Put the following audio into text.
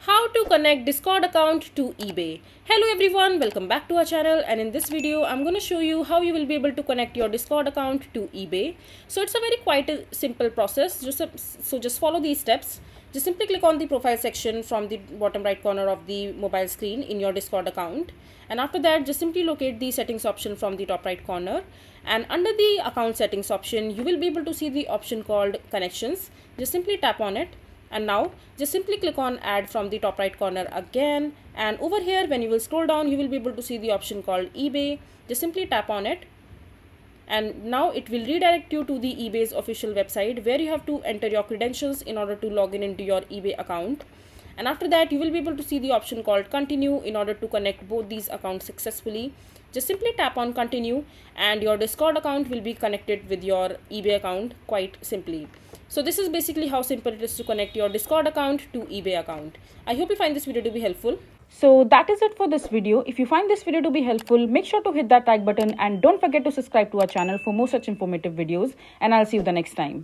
How to connect Discord account to eBay. Hello everyone, welcome back to our channel, and in this video I'm going to show you how you will be able to connect your Discord account to eBay. So it's a very quite a simple process. Just follow these steps. Just simply click on the profile section from the bottom right corner of the mobile screen in your Discord account, and after that just simply locate the settings option from the top right corner, and under the account settings option you will be able to see the option called connections. Just simply tap on it, and now just simply click on add from the top right corner again, and over here when you will scroll down you will be able to see the option called eBay. Just simply tap on it, and now it will redirect you to the eBay's official website where you have to enter your credentials in order to log in into your eBay account. And after that you will be able to see the option called continue in order to connect both these accounts successfully. Just simply tap on continue and your Discord account will be connected with your eBay account quite simply. So this is basically how simple it is to connect your Discord account to eBay account. I hope you find this video to be helpful. So that is it for this video. If you find this video to be helpful, make sure to hit that like button and don't forget to subscribe to our channel for more such informative videos, and I'll see you the next time.